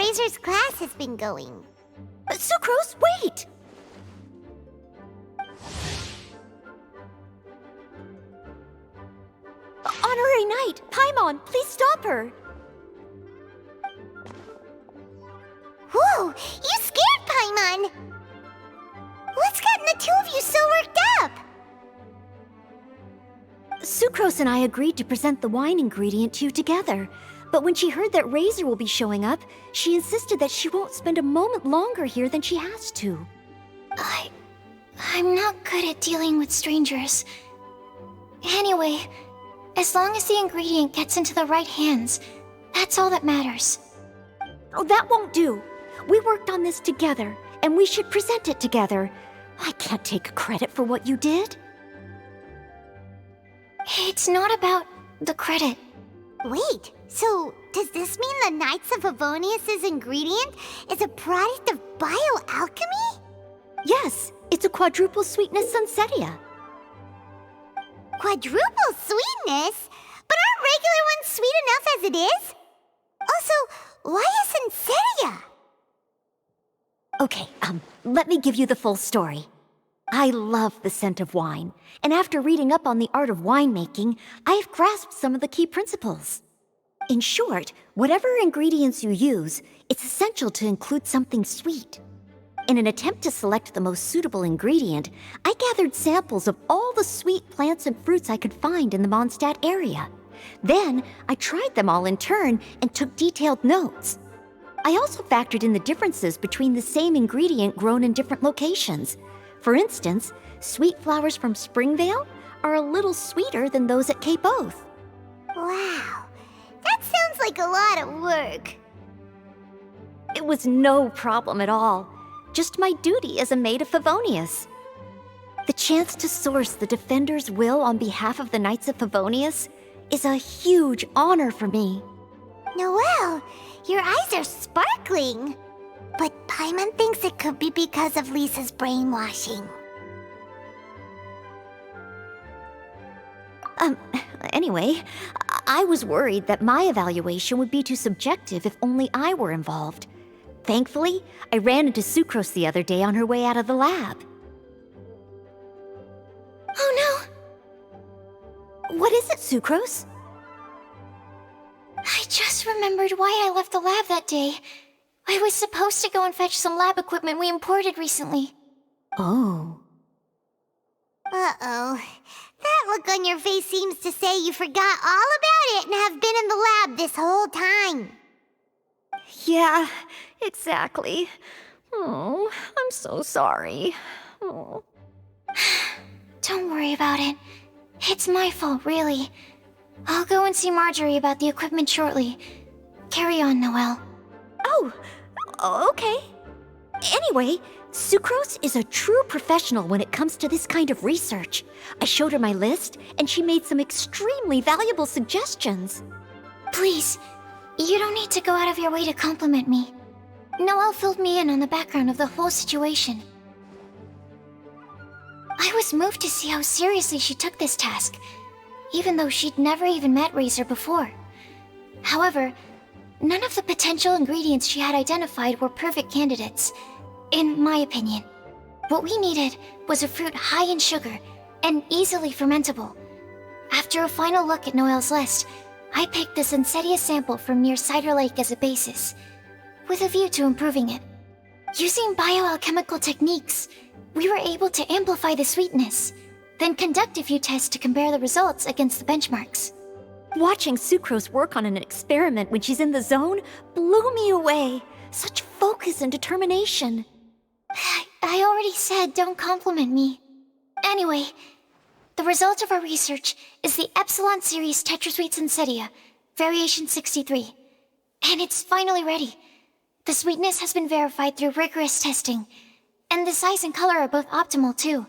Razor's class has been going? Sucrose, wait! Honorary Knight, Paimon, please stop her! Whoa! You scared Paimon! What's gotten the two of you so worked up? Sucrose and I agreed to present the wine ingredient to you together. But when she heard that Razor will be showing up, she insisted that she won't spend a moment longer here than she has to. I'm not good at dealing with strangers. Anyway, as long as the ingredient gets into the right hands, that's all that matters. Oh, that won't do. We worked on this together, and we should present it together. I can't take credit for what you did. It's not about the credit. Wait, so does this mean the Knights of Favonius' ingredient is a product of bioalchemy? Yes, it's a quadruple sweetness sunsetia. Quadruple sweetness? But aren't regular ones sweet enough as it is? Also, why a sunsetia? Okay, let me give you the full story. I love the scent of wine, and after reading up on the art of winemaking, I have grasped some of the key principles. In short, whatever ingredients you use, it's essential to include something sweet. In an attempt to select the most suitable ingredient, I gathered samples of all the sweet plants and fruits I could find in the Mondstadt area. Then, I tried them all in turn and took detailed notes. I also factored in the differences between the same ingredient grown in different locations. For instance, sweet flowers from Springvale are a little sweeter than those at Cape Oath. Wow, that sounds like a lot of work. It was no problem at all. Just my duty as a maid of Favonius. The chance to source the Defender's will on behalf of the Knights of Favonius is a huge honor for me. Noelle, your eyes are sparkling. But Paimon thinks it could be because of Lisa's brainwashing. Anyway, I was worried that my evaluation would be too subjective if only I were involved. Thankfully, I ran into Sucrose the other day on her way out of the lab. Oh no! What is it, Sucrose? I just remembered why I left the lab that day. I was supposed to go and fetch some lab equipment we imported recently. Oh. Uh-oh. That look on your face seems to say you forgot all about it and have been in the lab this whole time. Yeah, exactly. Oh, I'm so sorry. Oh. Don't worry about it. It's my fault, really. I'll go and see Marjorie about the equipment shortly. Carry on, Noelle. Oh, okay. Anyway, Sucrose is a true professional when it comes to this kind of research. I showed her my list, and she made some extremely valuable suggestions. Please, you don't need to go out of your way to compliment me. Noelle filled me in on the background of the whole situation. I was moved to see how seriously she took this task, even though she'd never even met Razor before. However, none of the potential ingredients she had identified were perfect candidates, in my opinion. What we needed was a fruit high in sugar and easily fermentable. After a final look at Noelle's list, I picked the Sunsetia sample from near Cider Lake as a basis, with a view to improving it. Using bioalchemical techniques, we were able to amplify the sweetness, then conduct a few tests to compare the results against the benchmarks. Watching Sucrose work on an experiment when she's in the zone blew me away. Such focus and determination. I already said don't compliment me. Anyway, the result of our research is the Epsilon Series Tetrasweet Sunsetia, Variation 63. And it's finally ready. The sweetness has been verified through rigorous testing, and the size and color are both optimal too.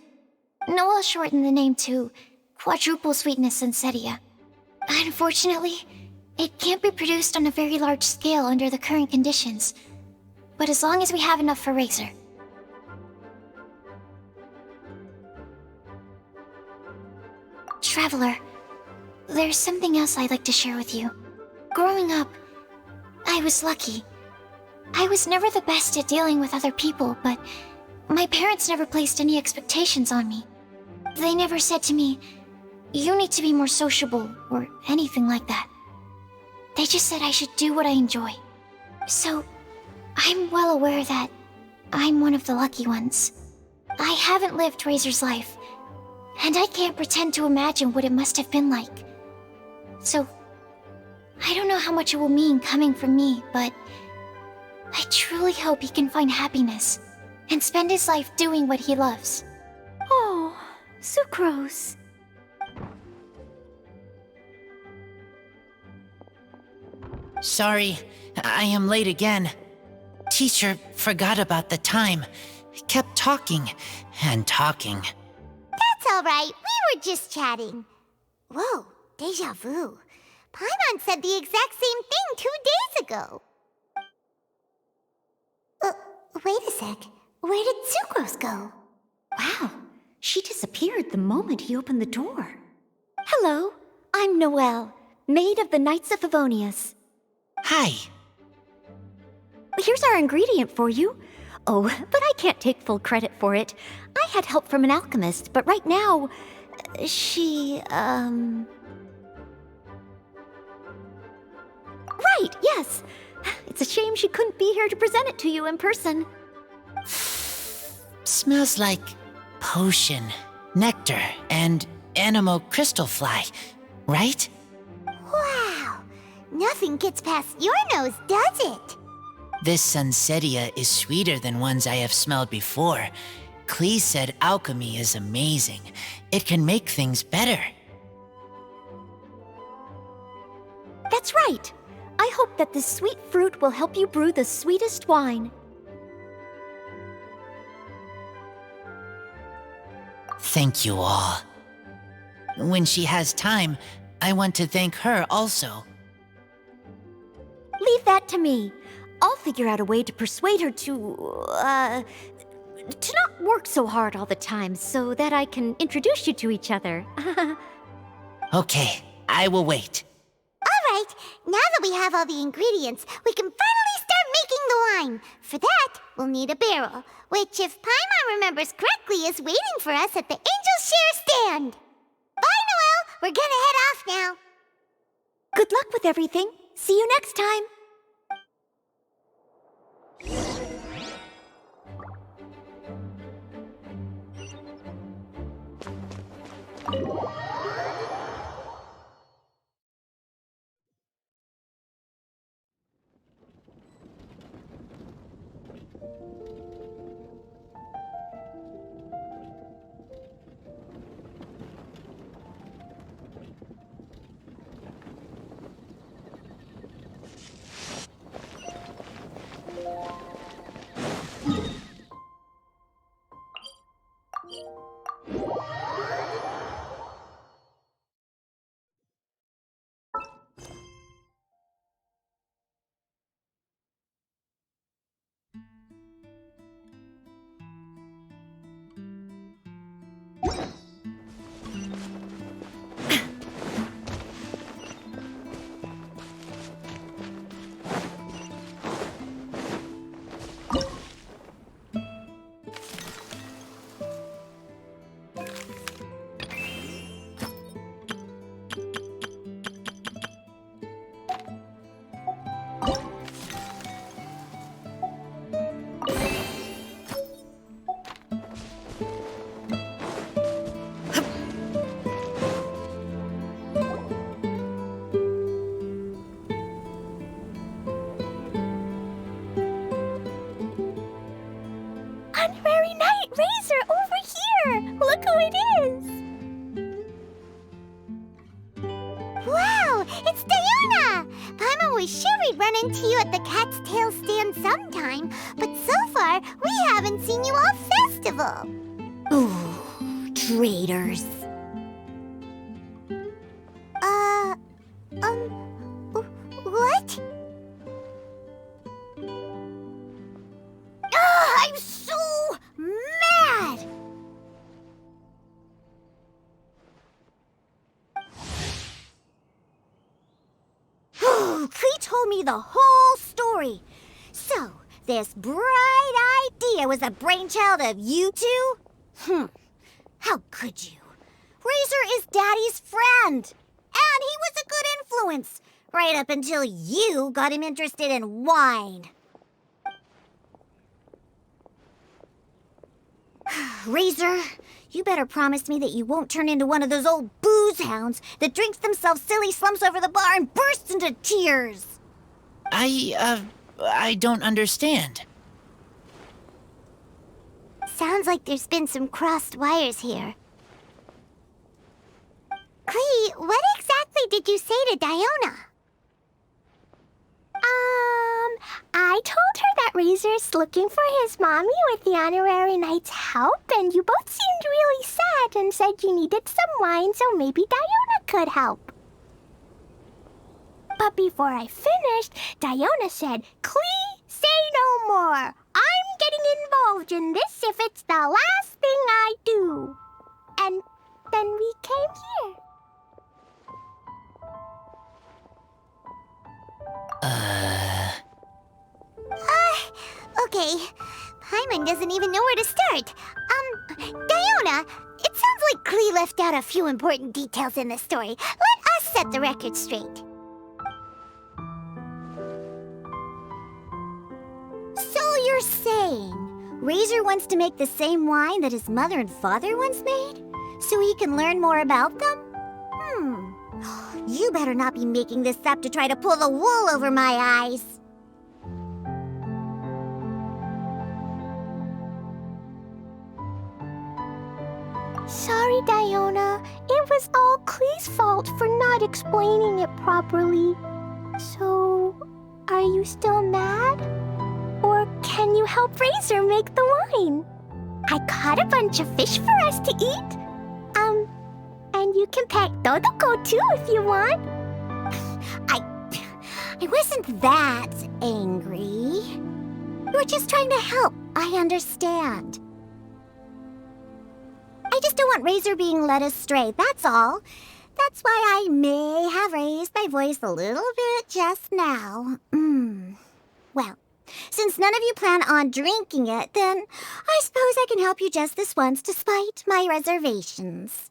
Noelle shortened the name to Quadruple Sweetness Sunsetia. Unfortunately, it can't be produced on a very large scale under the current conditions, but as long as we have enough for Razor. Traveler, there's something else I'd like to share with you. Growing up, I was lucky. I was never the best at dealing with other people, but my parents never placed any expectations on me. They never said to me, "You need to be more sociable," or anything like that. They just said I should do what I enjoy. So, I'm well aware that I'm one of the lucky ones. I haven't lived Razor's life, and I can't pretend to imagine what it must have been like. So, I don't know how much it will mean coming from me, but I truly hope he can find happiness and spend his life doing what he loves. Oh, Sucrose. Sorry, I am late again. Teacher forgot about the time. Kept talking and talking. That's all right. We were just chatting. Whoa, deja vu. Paimon said the exact same thing 2 days ago. Wait a sec. Where did Sucrose go? Wow, she disappeared the moment he opened the door. Hello, I'm Noelle, maid of the Knights of Favonius. Hi. Here's our ingredient for you. Oh, but I can't take full credit for it. I had help from an alchemist, but right now, she, Right, yes. It's a shame she couldn't be here to present it to you in person. Smells like potion, nectar, and anemo crystal fly, right? Wow. Nothing gets past your nose, does it? This Sunsetia is sweeter than ones I have smelled before. Klee said alchemy is amazing. It can make things better. That's right. I hope that this sweet fruit will help you brew the sweetest wine. Thank you all. When she has time, I want to thank her also. Leave that to me. I'll figure out a way to persuade her to not work so hard all the time so that I can introduce you to each other. Okay, I will wait. All right, now that we have all the ingredients, we can finally start making the wine. For that, we'll need a barrel, which, if Paimon remembers correctly, is waiting for us at the Angel Share stand. Bye, Noelle. We're gonna head off now. Good luck with everything. See you next time. Honorary Knight Razor over here! Look who it is! Wow, it's Diana! Paimon was sure we'd run into you at the Cat's Tail stand sometime, but so far, we haven't seen you all festival. Ooh, traitors. What? Ah, I'm so mad! Klee told me the whole story. So, This bright idea was the brainchild of you two? How could you? Razor is Daddy's friend. And he was a good influence. Right up until you got him interested in wine. Razor, you better promise me that you won't turn into one of those old booze hounds that drinks themselves silly, slumps over the bar, and bursts into tears. I don't understand. Sounds like there's been some crossed wires here. Clee, what exactly did you say to Diona? I told her that Razor's looking for his mommy with the honorary knight's help, and you both seemed really sad and said you needed some wine, so maybe Diona could help. But before I finished, Diona said, "Clee, say no more. I'm getting involved in this if it's the last thing I do." And then we came here. Okay. Paimon doesn't even know where to start. Diona, it sounds like Clee left out a few important details in the story. Let us set the record straight. So you're saying Razor wants to make the same wine that his mother and father once made? So he can learn more about them? You better not be making this up to try to pull the wool over my eyes. Sorry, Diona. It was all Clee's fault for not explaining it properly. So, are you still mad? Or can you help Razor make the wine? I caught a bunch of fish for us to eat. And you can pet Dodoko too if you want. I wasn't that angry. You were just trying to help. I understand. I just don't want Razor being led astray, that's all. That's why I may have raised my voice a little bit just now. Well, since none of you plan on drinking it, then I suppose I can help you just this once despite my reservations.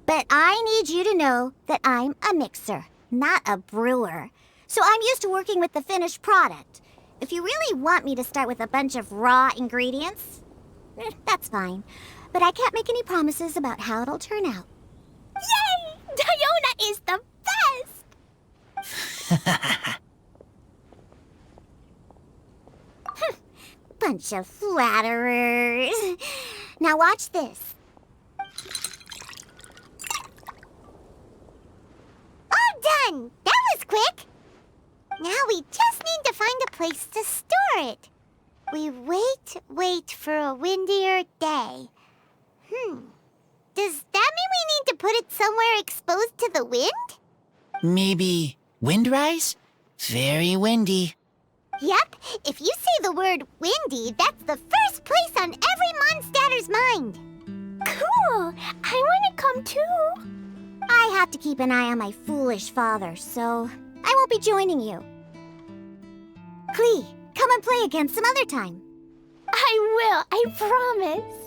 But I need you to know that I'm a mixer, not a brewer. So I'm used to working with the finished product. If you really want me to start with a bunch of raw ingredients, that's fine. But I can't make any promises about how it'll turn out. Yay! Diona is the best! Bunch of flatterers. Now watch this. All done! That was quick! Now we just need to find a place to store it. We wait for a windier day. Does that mean we need to put it somewhere exposed to the wind? Maybe windrise? Very windy. Yep, if you say the word windy, that's the first place on every Mondstatter's mind. Cool! I want to come too. I have to keep an eye on my foolish father, so I won't be joining you. Clee, come and play again some other time. I will, I promise.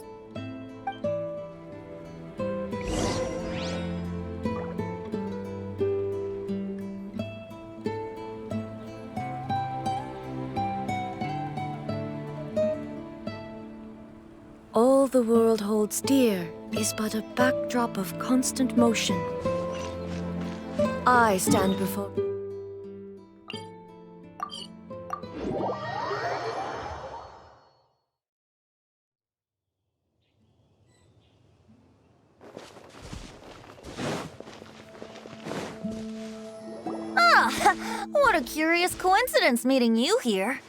All the world holds dear is but a backdrop of constant motion. I stand before... What a curious coincidence meeting you here.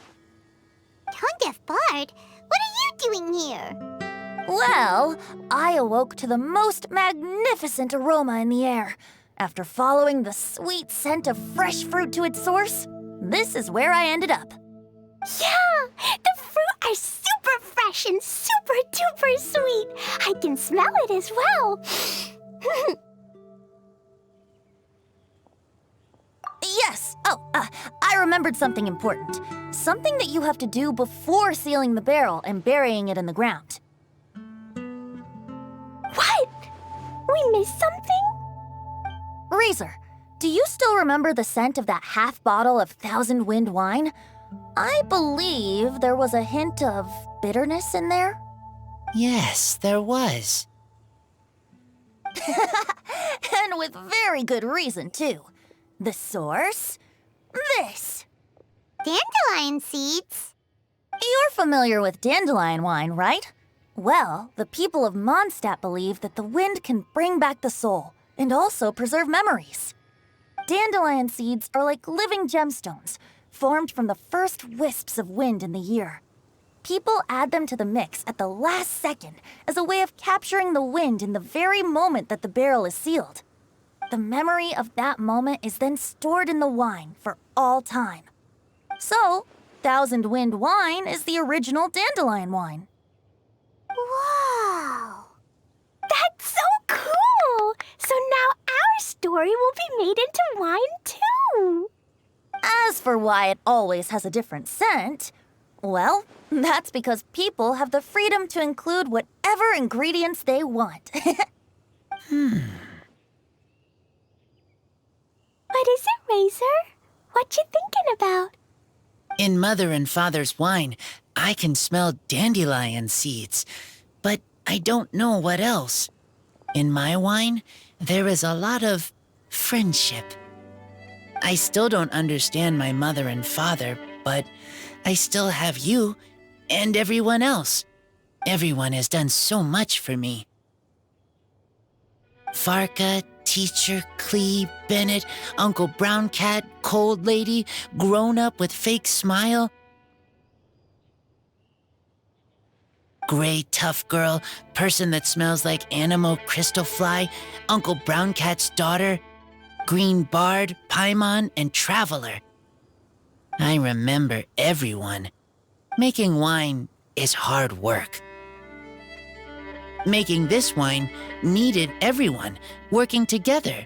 Tone Deaf Bard, what are you doing here? Well, I awoke to the most magnificent aroma in the air. After following the sweet scent of fresh fruit to its source, this is where I ended up. Yeah! The fruit are super fresh and super duper sweet. I can smell it as well. yes. I remembered something important. Something that you have to do before sealing the barrel and burying it in the ground. What? We missed something? Razor, do you still remember the scent of that half bottle of Thousand Wind wine? I believe there was a hint of bitterness in there. Yes, there was. And with very good reason, too. The source? This. Dandelion seeds? You're familiar with dandelion wine, right? Well, the people of Mondstadt believe that the wind can bring back the soul and also preserve memories. Dandelion seeds are like living gemstones, formed from the first wisps of wind in the year. People add them to the mix at the last second as a way of capturing the wind in the very moment that the barrel is sealed. The memory of that moment is then stored in the wine for all time. So, Thousand Wind wine is the original dandelion wine. Whoa! That's so cool! So now our story will be made into wine too! As for why it always has a different scent, well, that's because people have the freedom to include whatever ingredients they want. What is it, Razor? What you thinking about? In Mother and Father's wine, I can smell dandelion seeds, but I don't know what else. In my wine, there is a lot of friendship. I still don't understand my mother and father, but I still have you and everyone else. Everyone has done so much for me. Farka, Teacher, Clee, Bennett, Uncle Brown Cat, Cold Lady, Grown Up with Fake Smile, Gray Tough Girl, Person that Smells like Animo Crystal Fly, Uncle Brown Cat's Daughter, Green Bard, Paimon, and Traveler. I remember everyone. Making wine is hard work. Making this wine needed everyone working together.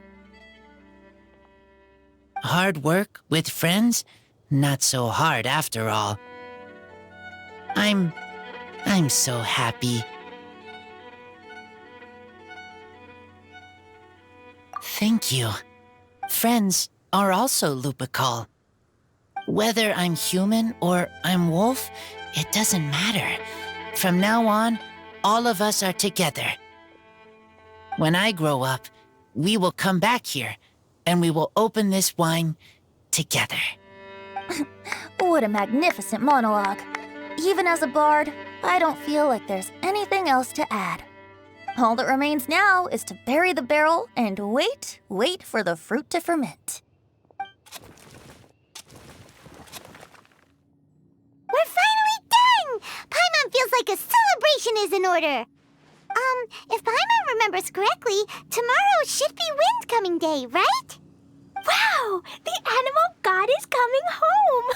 Hard work with friends? Not so hard after all. I'm so happy. Thank you. Friends are also Lupical. Whether I'm human or I'm wolf, it doesn't matter. From now on, all of us are together. When I grow up, we will come back here, and we will open this wine together. What a magnificent monologue. Even as a bard, I don't feel like there's anything else to add. All that remains now is to bury the barrel and wait for the fruit to ferment. We're finally done! Paimon feels like a celebration is in order. If Paimon remembers correctly, tomorrow should be Wind-coming day, right? Wow! The animal god is coming home!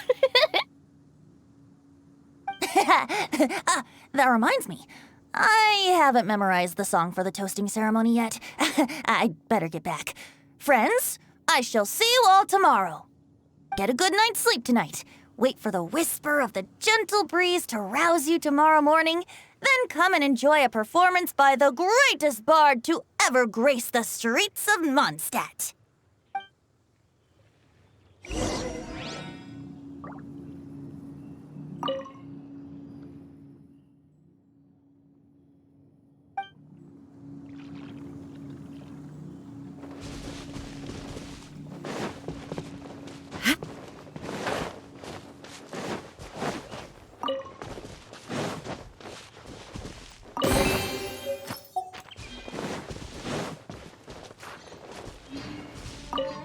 That reminds me. I haven't memorized the song for the toasting ceremony yet. I'd better get back. Friends, I shall see you all tomorrow. Get a good night's sleep tonight. Wait for the whisper of the gentle breeze to rouse you tomorrow morning. Then come and enjoy a performance by the greatest bard to ever grace the streets of Mondstadt.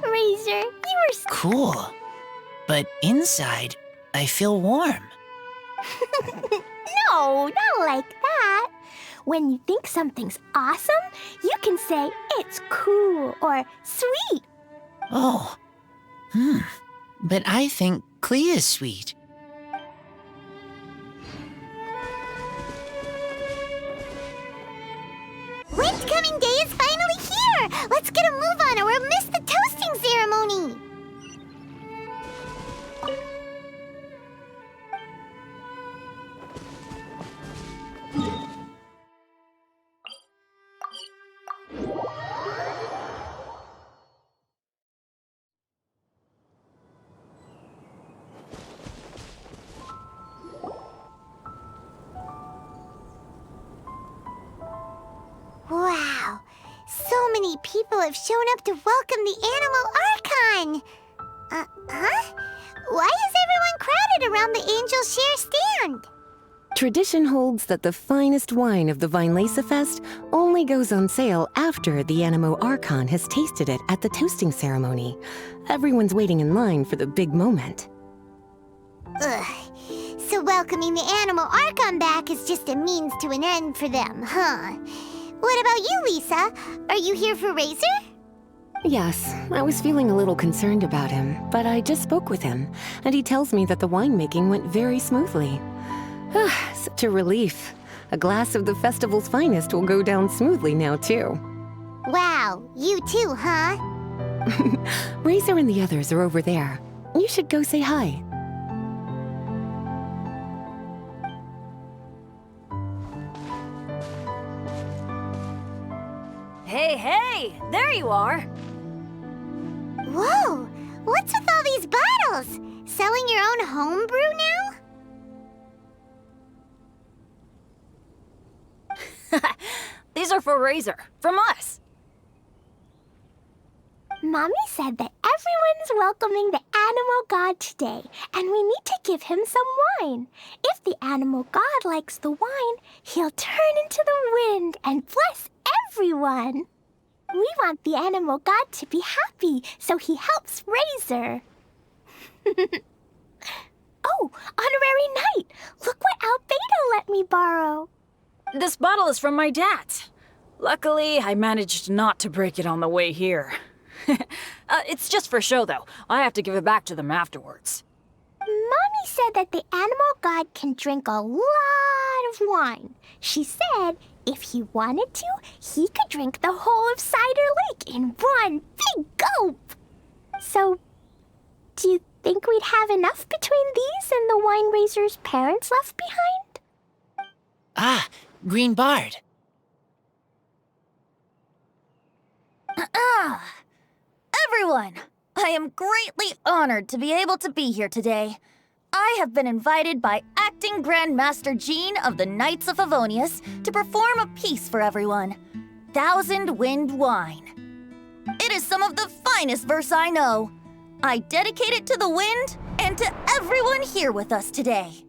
Razor, you were Cool. But inside, I feel warm. No, not like that. When you think something's awesome, you can say it's cool or sweet. Oh. But I think Clee is sweet. Wind-coming day is finally here! Let's get a move on or we'll miss the toasting ceremony! many people have shown up to welcome the Animal Archon. Huh? Why is everyone crowded around the Angel Share stand? Tradition holds that the finest wine of the Vinelasa Fest only goes on sale after the Animo Archon has tasted it at the toasting ceremony. Everyone's waiting in line for the big moment. Ugh. So welcoming the Animal Archon back is just a means to an end for them, huh? What about you, Lisa? Are you here for Razor? Yes, I was feeling a little concerned about him, but I just spoke with him, and he tells me that the winemaking went very smoothly. Such a relief. A glass of the festival's finest will go down smoothly now, too. Wow, you too, huh? Razor and the others are over there. You should go say hi. Hey, there you are. Whoa, what's with all these bottles? Selling your own homebrew now? These are for Razor, from us. Mommy said that everyone's welcoming the Animal God today, and we need to give him some wine. If the Animal God likes the wine, he'll turn into the wind and bless everyone. We want the Animal God to be happy, so he helps Razor. Oh, Honorary Knight! Look what Albedo let me borrow. This bottle is from my dad. Luckily, I managed not to break it on the way here. It's just for show, though. I have to give it back to them afterwards. Mommy said that the Animal God can drink a lot of wine. She said if he wanted to, he could drink the whole of Cider Lake in one big gulp. So, do you think we'd have enough between these and the wine raiser's parents left behind? Ah, Green Bard. Everyone, I am greatly honored to be able to be here today. I have been invited by Acting Grand Master Jean of the Knights of Favonius to perform a piece for everyone, Thousand Wind Wine. It is some of the finest verse I know. I dedicate it to the wind and to everyone here with us today.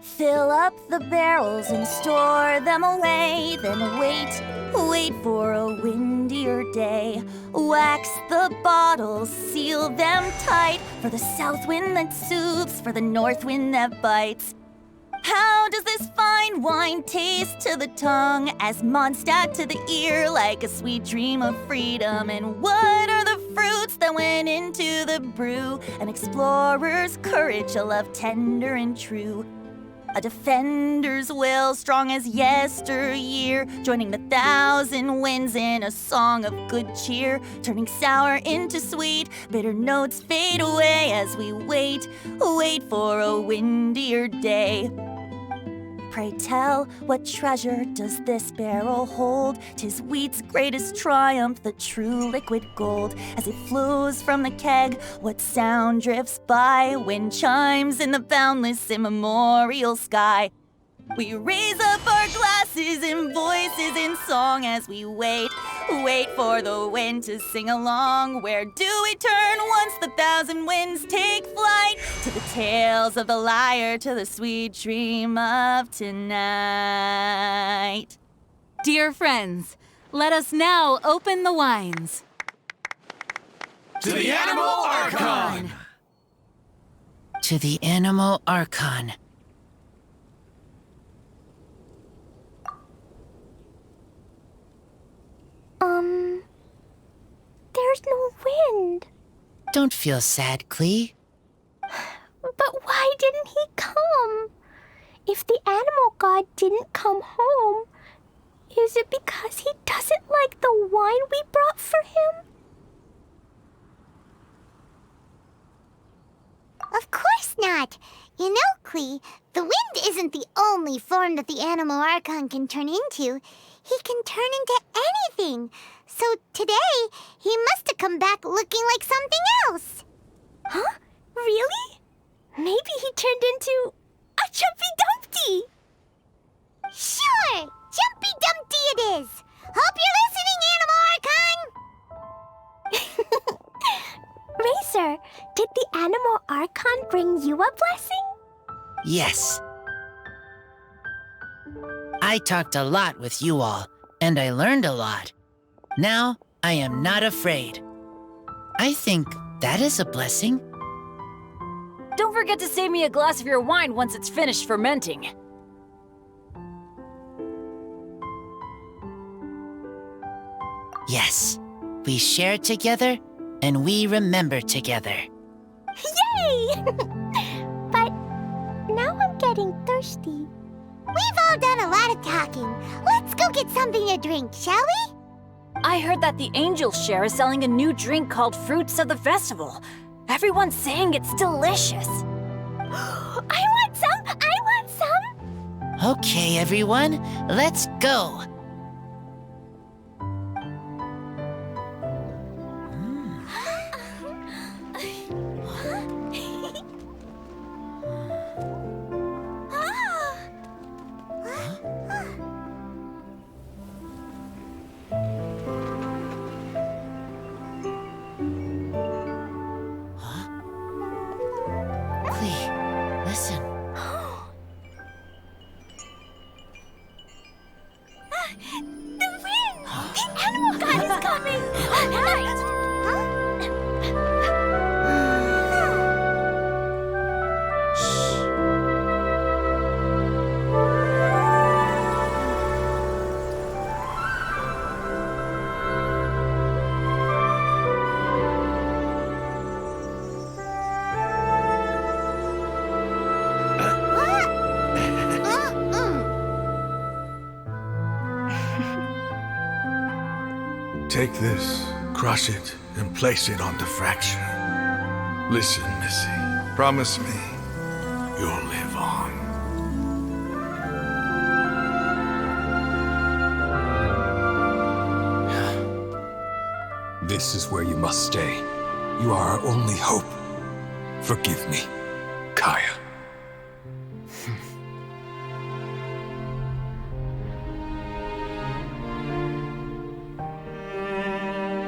Fill up the barrels and store them away, then wait for a windier day. Wax the bottles, seal them tight, for the south wind that soothes, for the north wind that bites. How does this fine wine taste to the tongue, as Mondstadt to the ear, like a sweet dream of freedom? And what are the fruits that went into the brew? An explorer's courage, a love tender and true. A defender's will, strong as yesteryear, joining the thousand winds in a song of good cheer, turning sour into sweet, bitter notes fade away as we wait for a windier day. Pray tell, what treasure does this barrel hold? 'Tis wheat's greatest triumph, the true liquid gold. As it flows from the keg, what sound drifts by? Wind chimes in the boundless immemorial sky. We raise up our glasses and voices in song as we wait for the wind to sing along. Where do we turn once the thousand winds take flight? To the tales of the lyre, to the sweet dream of tonight. Dear friends, let us now open the wines. To the Animal Archon! To the Animal Archon. There's no wind. Don't feel sad, Clee. But why didn't he come? If the Animal God didn't come home, is it because he doesn't like the wine we brought for him? Of course not. You know, Clee, the wind isn't the only form that the Animal Archon can turn into. He can turn into anything. So today, he must have come back looking like something else. Huh? Really? Maybe he turned into a Jumpy Dumpty. Sure, Jumpy Dumpty it is. Hope you're listening, Animal Archon! Razor, did the Animal Archon bring you a blessing? Yes. I talked a lot with you all, and I learned a lot. Now, I am not afraid. I think that is a blessing. Don't forget to save me a glass of your wine once it's finished fermenting. Yes, we share together, and we remember together. Yay! But now I'm getting thirsty. We've all done a lot of talking. Let's go get something to drink, shall we? I heard that the Angel Share is selling a new drink called Fruits of the Festival. Everyone's saying it's delicious. I want some! I want some! Okay, everyone, let's go. Listen. The wind! The Animal God is coming! Right! Take this, crush it, and place it on the fracture. Listen, Missy. Promise me you'll live on. This is where you must stay. You are our only hope. Forgive me, Kaya.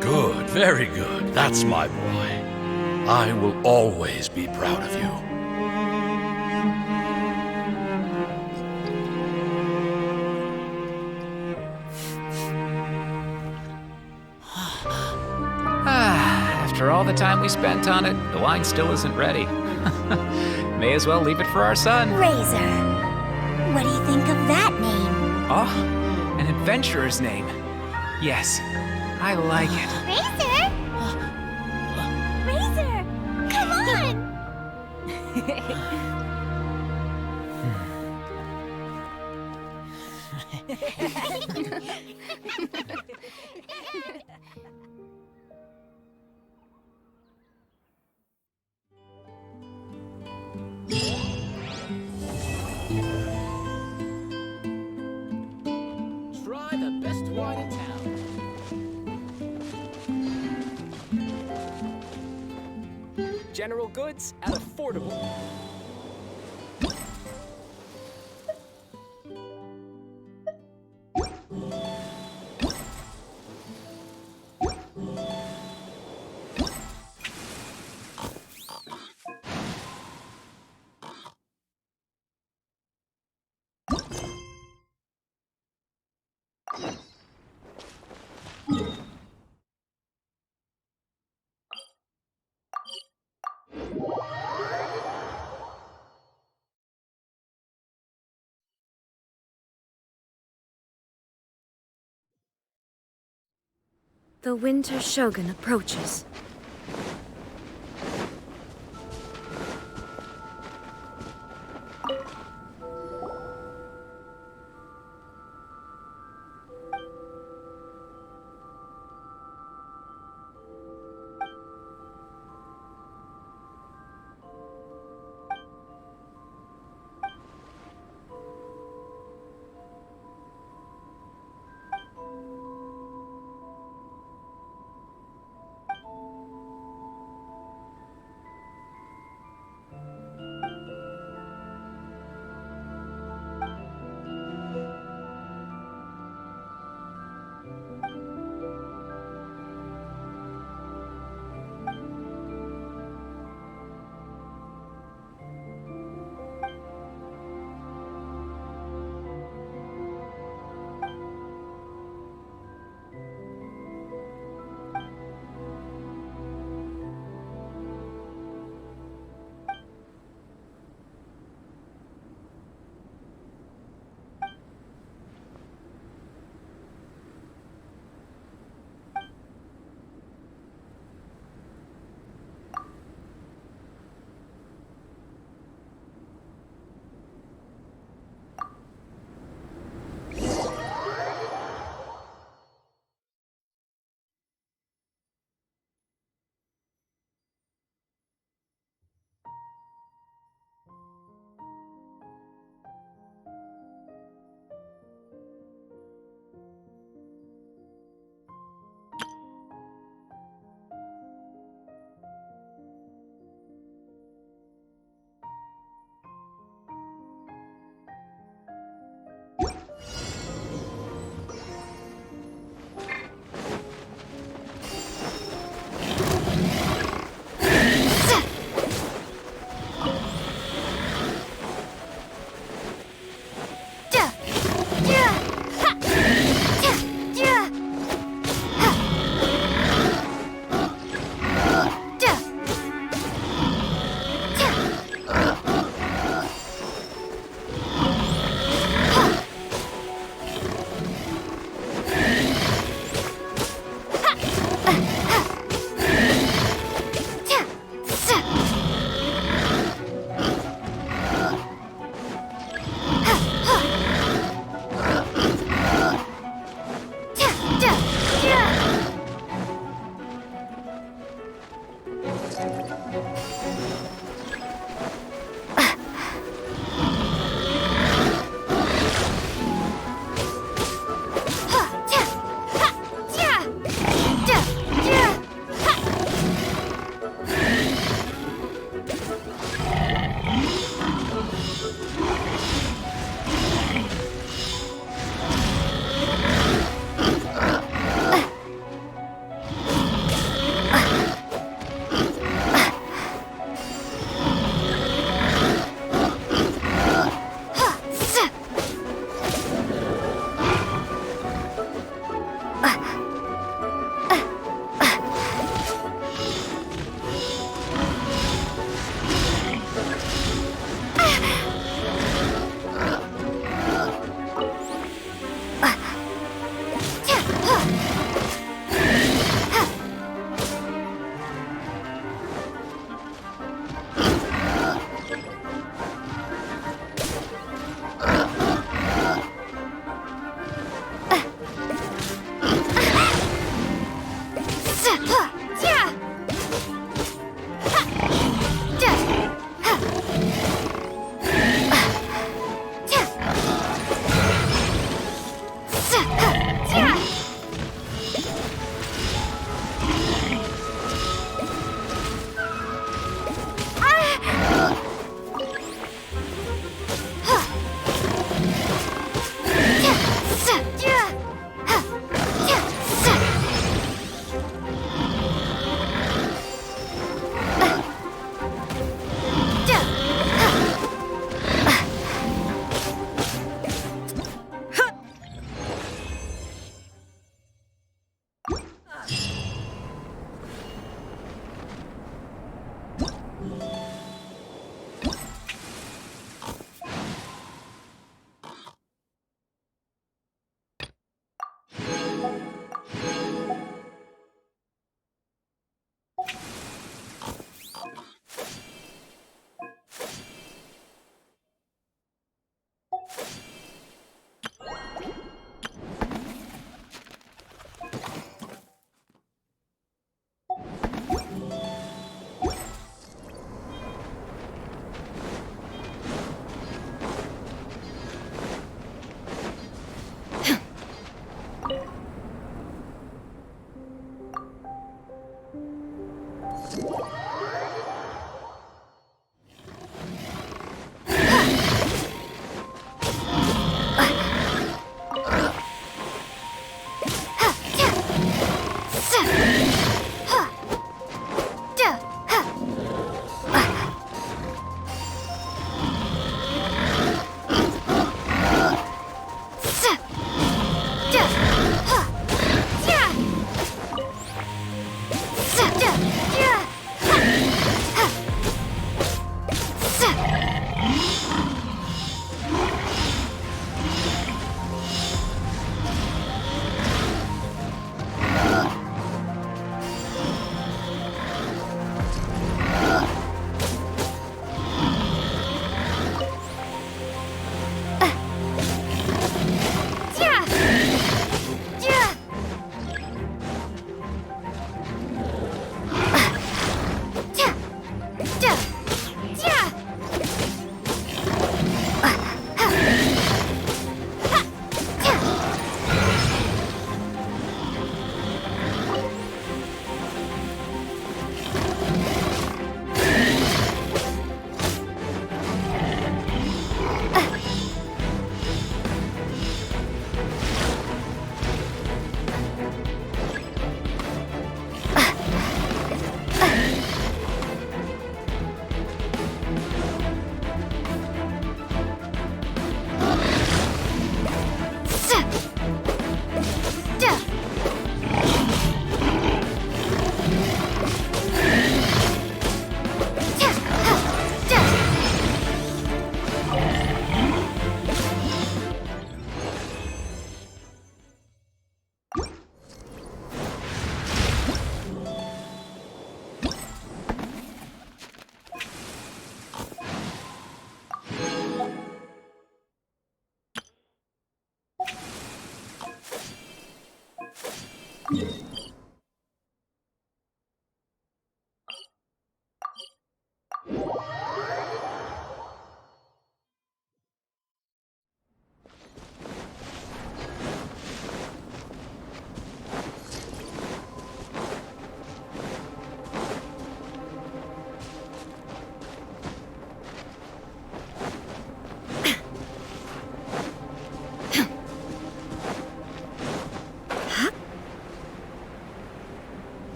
Good, very good. That's my boy. I will always be proud of you. After all the time we spent on it, the wine still isn't ready. May as well leave it for our son. Razor. What do you think of that name? Oh, an adventurer's name. Yes, I like it. Razor? Razor! Come on! Try the best wine in town. General goods at affordable. The Winter Shogun approaches.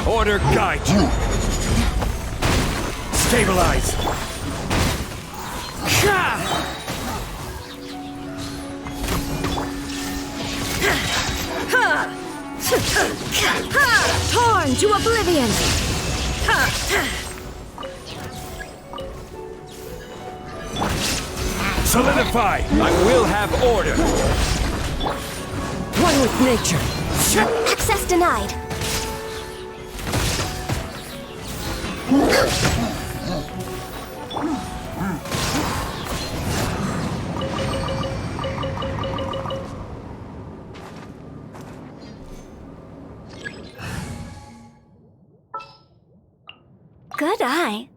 Order guide you. Stabilize. Torn to oblivion! Solidify. I will have order. One with nature. Access denied. Good eye.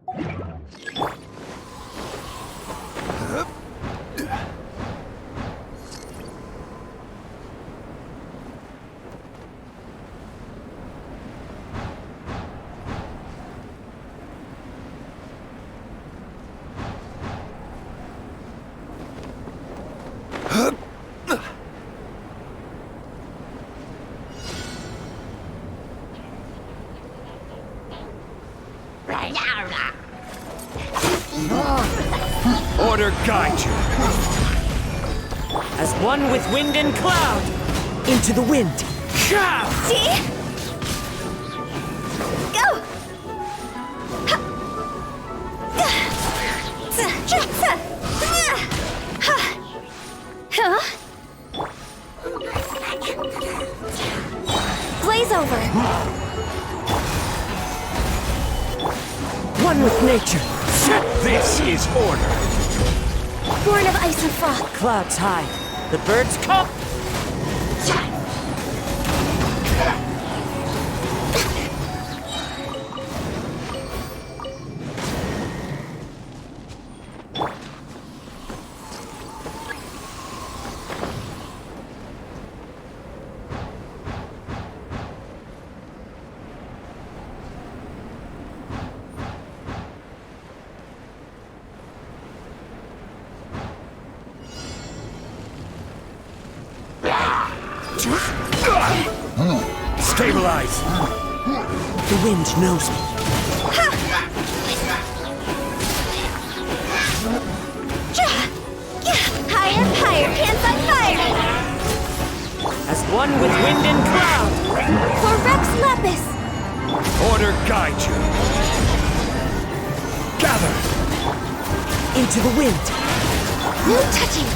Order guide you. As one with wind and cloud. Into the wind. See? Go! Glaze over. One with nature. This is order. Born of ice and frost. Clouds high. The birds come. Stabilize! The wind knows me. Higher, higher, pants on fire! As one with wind and cloud. For Rex Lapis! Order guide you! Gather! Into the wind. No touching!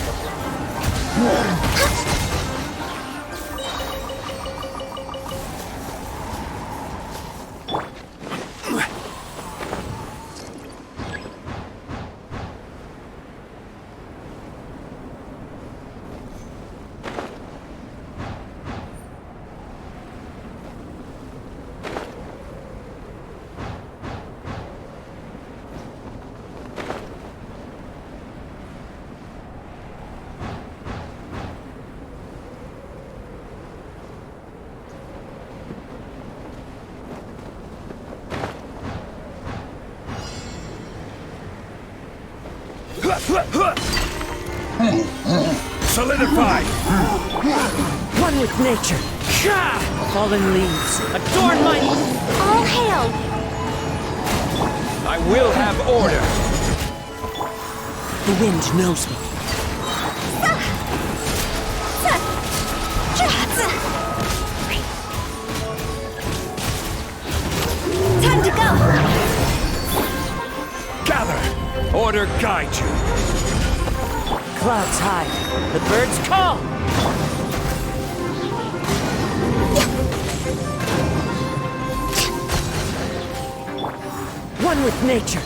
Solidify! One with nature. Fallen leaves. Adorn my... All hail! I will have order! The wind knows me. Time to go! Gather! Order guide you! Clouds high. The birds call. One with nature.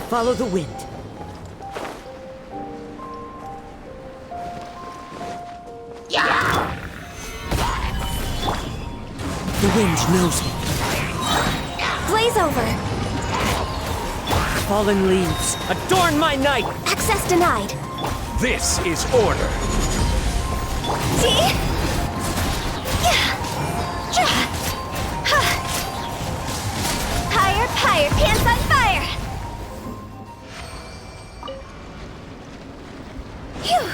Follow the wind. The wind knows me. Blaze over! Fallen leaves. Adorn my night! Access denied! This is order! See? Higher, higher, pants on fire! Phew!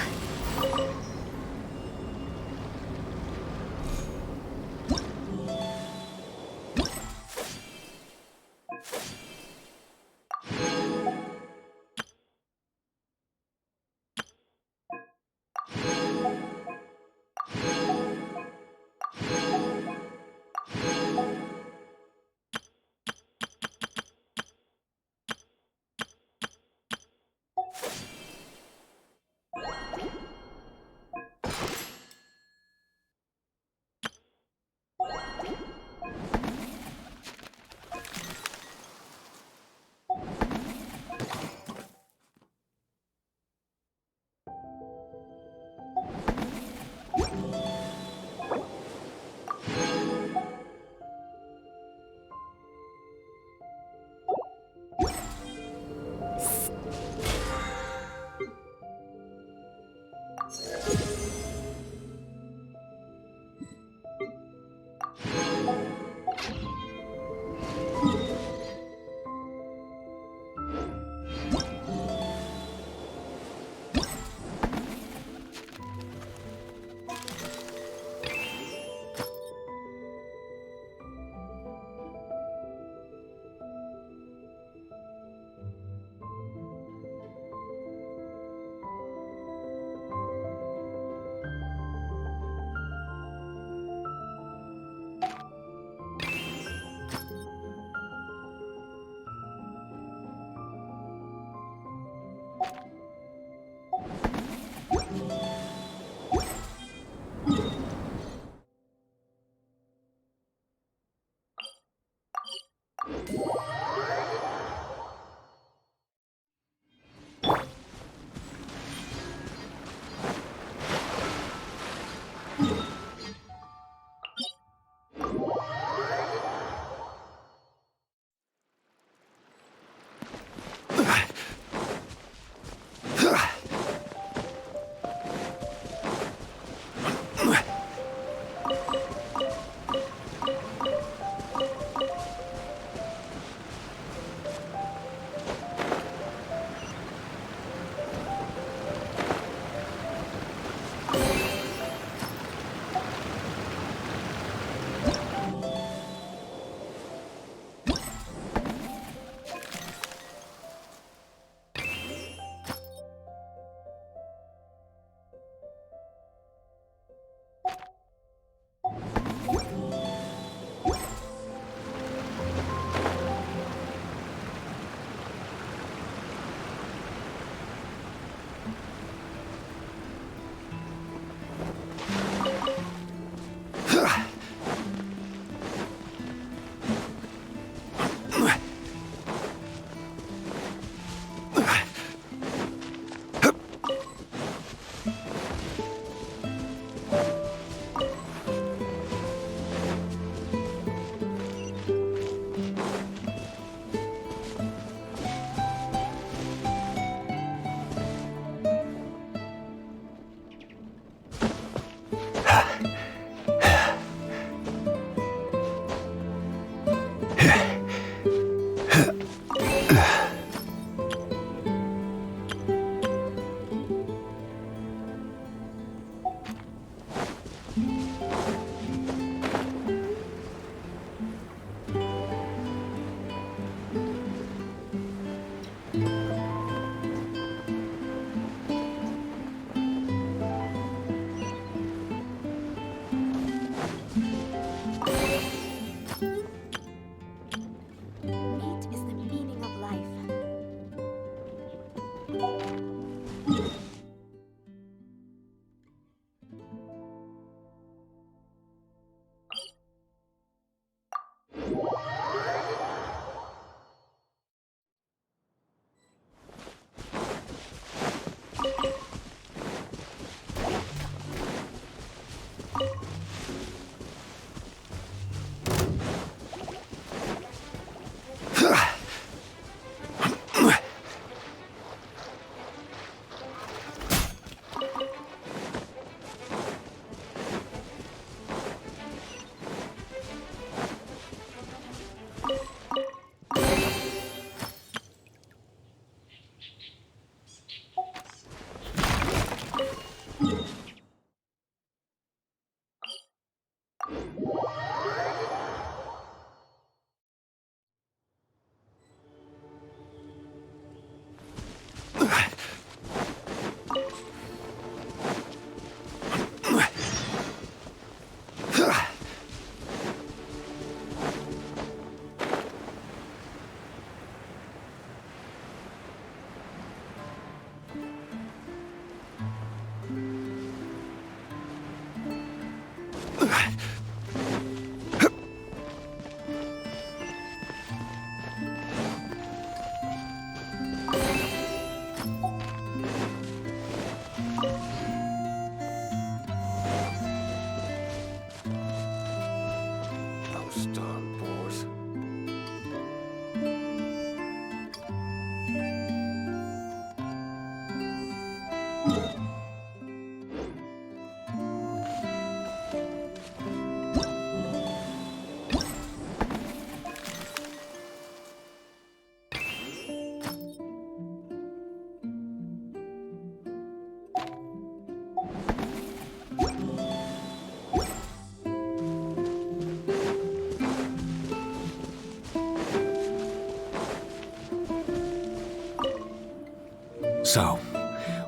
So,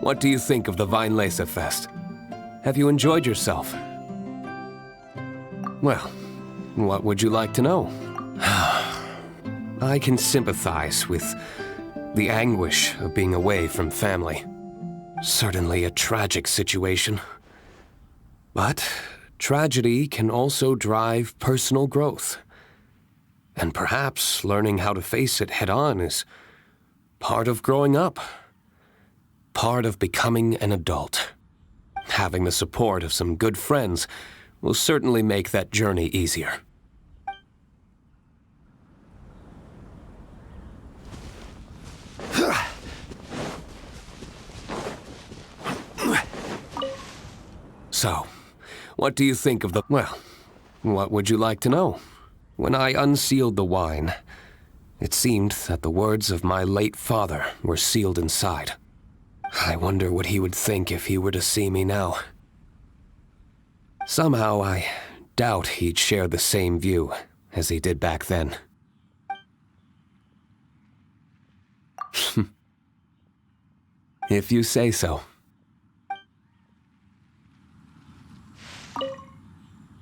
what do you think of the Vine Laser Fest? Have you enjoyed yourself? Well, what would you like to know? I can sympathize with the anguish of being away from family. Certainly a tragic situation. But tragedy can also drive personal growth. And perhaps learning how to face it head-on is part of growing up. Part of becoming an adult. Having the support of some good friends will certainly make that journey easier. So, what do you think of the... Well, what would you like to know? When I unsealed the wine, it seemed that the words of my late father were sealed inside. I wonder what he would think if he were to see me now. Somehow I doubt he'd share the same view as he did back then. If you say so.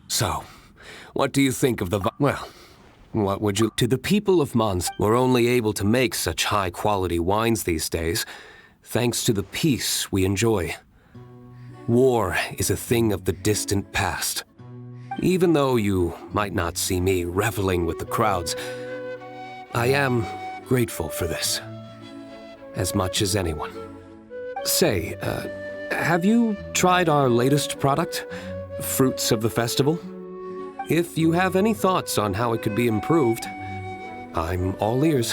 So, what do you think of the... Well, what would you... To the people of Mons, we're only able to make such high-quality wines these days, thanks to the peace we enjoy. War is a thing of the distant past. Even though you might not see me reveling with the crowds, I am grateful for this. As much as anyone. Say, have you tried our latest product? Fruits of the Festival? If you have any thoughts on how it could be improved, I'm all ears.